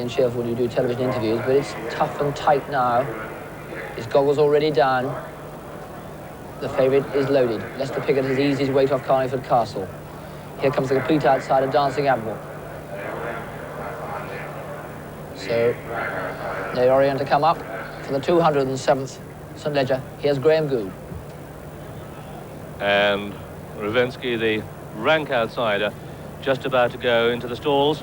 and cheerful when you do television interviews, but it's tough and tight now. His goggles already down. The favourite is loaded. Lester Piggott has eased his weight off Carlingford Castle. Here comes the complete outside of Dancing Admiral. So, they orient to come up for the 207th St Ledger. Here's Graham Goode. And Revensky, the rank outsider, just about to go into the stalls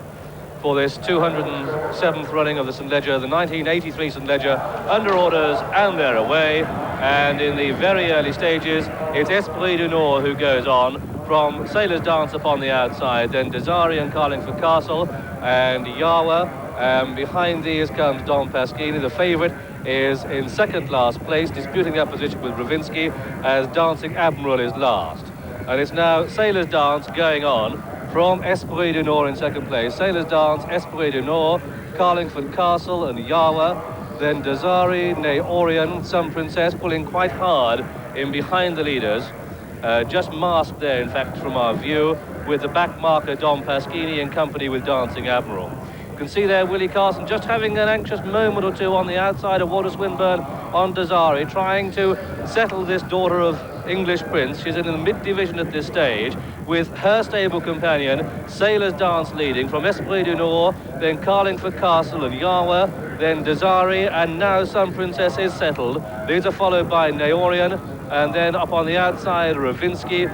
for this 207th running of the St Ledger, the 1983 St Ledger, under orders and they're away. And in the very early stages, it's Esprit du Nord who goes on from Sailor's Dance upon the outside, then Desari and Carlingford Castle and Yawa. Behind these comes Don Pasquini. The favourite is in second last place, disputing that position with Revensky, as Dancing Admiral is last. And it's now Sailor's Dance going on from Esprit du Nord in second place. Sailor's Dance, Esprit du Nord, Carlingford Castle and Yawa. Then Desari, Nay Orion, Some Princess pulling quite hard in behind the leaders. Just masked there, in fact, from our view, with the back marker Don Pasquini in company with Dancing Admiral. You can see there Willie Carson just having an anxious moment or two on the outside of Walter Swinburne on Desari, trying to settle this daughter of English Prince. She's in the mid-division at this stage, with her stable companion, Sailor's Dance, leading from Esprit du Nord, then Carlingford Castle and Yawa, then Desari, and now Some Princess is settled. These are followed by Naorian, and then up on the outside, Revensky,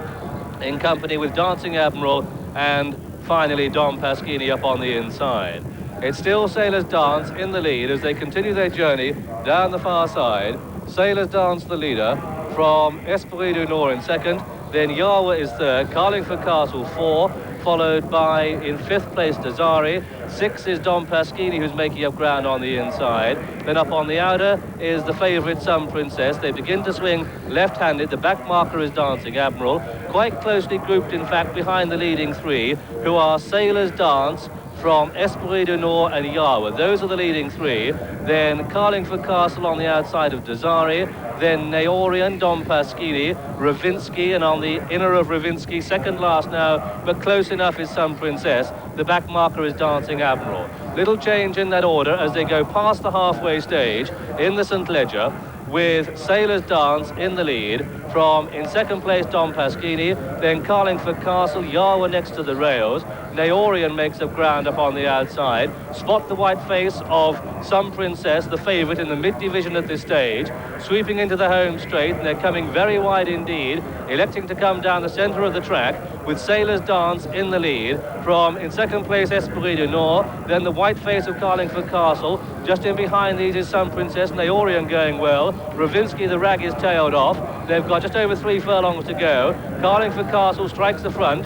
in company with Dancing Admiral, and finally Don Pasquini up on the inside. It's still Sailor's Dance in the lead as they continue their journey down the far side. Sailor's Dance the leader from Esprit du Nord in second, then Yawa is third, Carlingford Castle four, followed by, in fifth place, Desari. Six is Don Pasquini, who's making up ground on the inside. Then up on the outer is the favourite Some Princess. They begin to swing left-handed. The back marker is Dancing Admiral, quite closely grouped, in fact, behind the leading three, who are Sailor's Dance from Esprit du Nord and Yawa. Those are the leading three. Then Carlingford Castle on the outside of Desari. Then Naorian, Don Pasquini, Revensky, and on the inner of Revensky, second last now, but close enough is Some Princess. The back marker is Dancing Admiral. Little change in that order as they go past the halfway stage in the St Ledger, with Sailor's Dance in the lead from, in second place, Don Pasquini, then Carlingford Castle, Yawa next to the rails. Naorian makes up ground up on the outside. Spot the white face of Some Princess, the favourite in the mid-division at this stage, sweeping into the home straight, and they're coming very wide indeed, electing to come down the centre of the track, with Sailor's Dance in the lead from, in second place, Esprit du Nord, then the white face of Carlingford Castle. Just in behind these is Some Princess, Naorian going well. Revensky, the rag, is tailed off. They've got just over 3 furlongs to go. Carlingford Castle strikes the front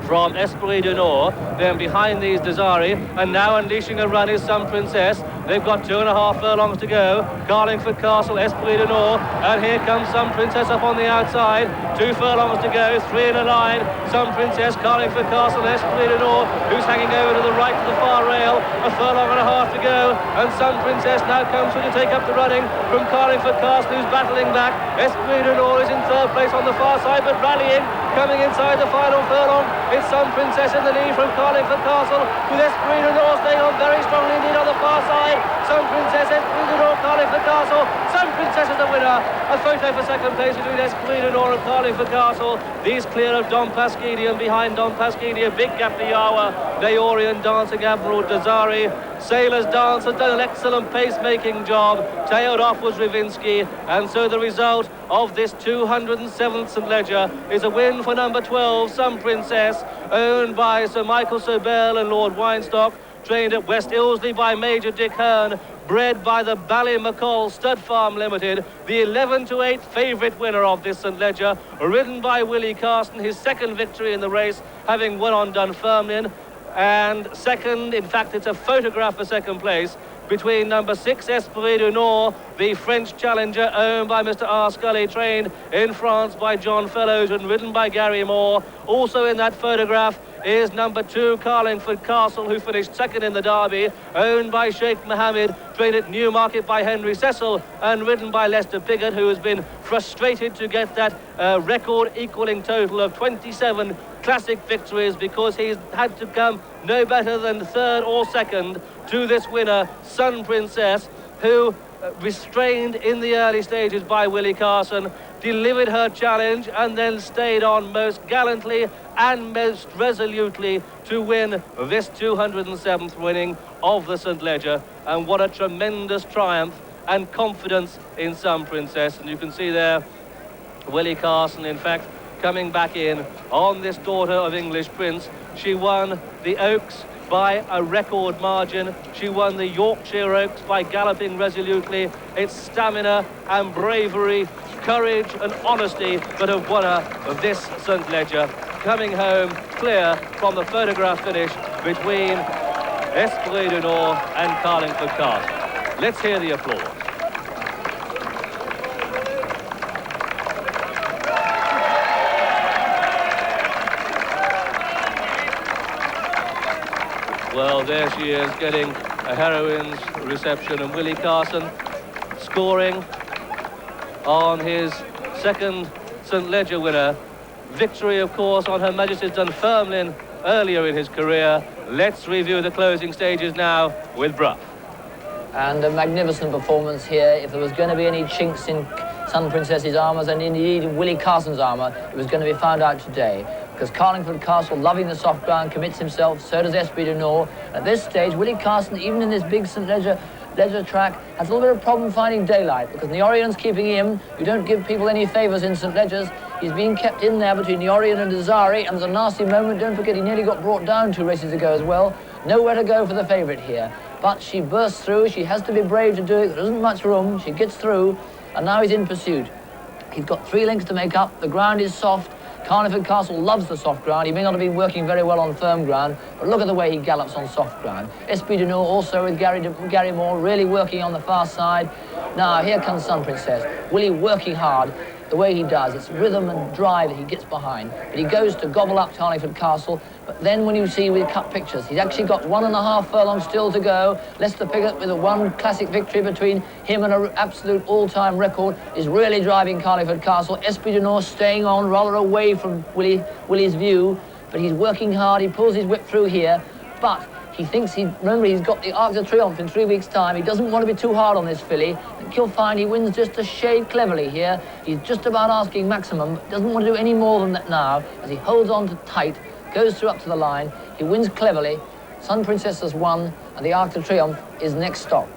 from Esprit du Nord, then behind these Desari, and now unleashing a run is Some Princess. They've got 2.5 furlongs to go. Carlingford Castle, Esprit du Nord, and here comes Some Princess up on the outside. 2 furlongs to go, 3 in a line. Some Princess, Carlingford Castle, Esprit du Nord, who's hanging over to the right to the far rail. 1.5 furlongs to go, and Some Princess now comes through to take up the running from Carlingford Castle, who's battling back. Esprit du Nord is in third place on the far side, but rallying, coming inside the final furlong. It's Some Princess in the lead from Carlingford Castle, with Esprit du Nord staying on very strongly indeed on the far side. Some Princess, Esprit du Nord, Carlingford Castle. Some Princess is the winner. A photo for second place between Esprit du Nord and Carlingford Castle. These clear of Don Pasquini, and behind Don Pasquini a big gap to Yawa, Naorian, Dancing Admiral, Desari. Sailor's Dance has done an excellent pace-making job. Tailed off was Revensky, and so the result of this 207th St Ledger is a win for number 12, Some Princess, owned by Sir Michael Sobel and Lord Weinstock, trained at West Ilsley by Major Dick Hearn, bred by the Ballymacall Stud Farm Limited, the 11-8 favourite winner of this St Ledger, ridden by Willie Carson, his second victory in the race, having won on Dunfermline. And second, in fact, it's a photograph for second place between number 6, Esprit du Nord, the French challenger owned by Mr. R. Scully, trained in France by John Fellows and ridden by Gary Moore. Also in that photograph is number 2, Carlingford Castle, who finished second in the Derby, owned by Sheikh Mohammed, trained at Newmarket by Henry Cecil and ridden by Lester Piggott, who has been frustrated to get that record equaling total of 27 classic victories, because he's had to come no better than third or second to this winner, Sun Princess, who, restrained in the early stages by Willie Carson, delivered her challenge and then stayed on most gallantly and most resolutely to win this 207th winning of the St. Leger. And what a tremendous triumph and confidence in Sun Princess. And you can see there Willie Carson, in fact, coming back in on this daughter of English Prince. She won the Oaks by a record margin. She won the Yorkshire Oaks by galloping resolutely. It's stamina and bravery, courage and honesty that have won her this St. Leger, coming home clear from the photograph finish between Esprit du Nord and Carlingford Castle. Let's hear the applause. Well, there she is, getting a heroine's reception, and Willie Carson scoring on his second St. Leger winner. Victory, of course, on Her Majesty's Dunfermline earlier in his career. Let's review the closing stages now with Brough. And a magnificent performance here. If there was going to be any chinks in Sun Princess's armours, and indeed in Willie Carson's armour, it was going to be found out today. Because Carlingford Castle, loving the soft ground, commits himself, so does Esprit du Nord. At this stage, Willie Carson, even in this big St. Leger track, has a little bit of problem finding daylight, because the Orion's keeping him. You don't give people any favours in St. Legers. He's being kept in there between the Orion and Desiree, and there's a nasty moment. Don't forget, he nearly got brought down 2 races ago as well. Nowhere to go for the favourite here. But she bursts through. She has to be brave to do it. There isn't much room. She gets through, and now he's in pursuit. He's got 3 lengths to make up. The ground is soft. Carlingford Castle loves the soft ground. He may not have been working very well on firm ground, but look at the way he gallops on soft ground. Esprit du Nord also with Gary Moore really working on the far side. Now here comes Sun Princess. Willie working hard the way he does. It's rhythm and drive that he gets behind. But he goes to gobble up Carlingford Castle. But then when you see with cut pictures, he's actually got 1.5 furlongs still to go. Leicester Piggott with a 1 classic victory between him and an absolute all-time record is really driving Carlingford Castle. Esprit du Nord staying on rather away from Willie's view, but he's working hard. He pulls his whip through here, but he thinks remember, he's got the Arc de Triomphe in 3 weeks' time. He doesn't want to be too hard on this filly. I think he'll find he wins just a shade cleverly here. He's just about asking maximum, but doesn't want to do any more than that now, as he holds on to tight, goes through up to the line. He wins cleverly. Sun Princess has won, and the Arc de Triomphe is next stop.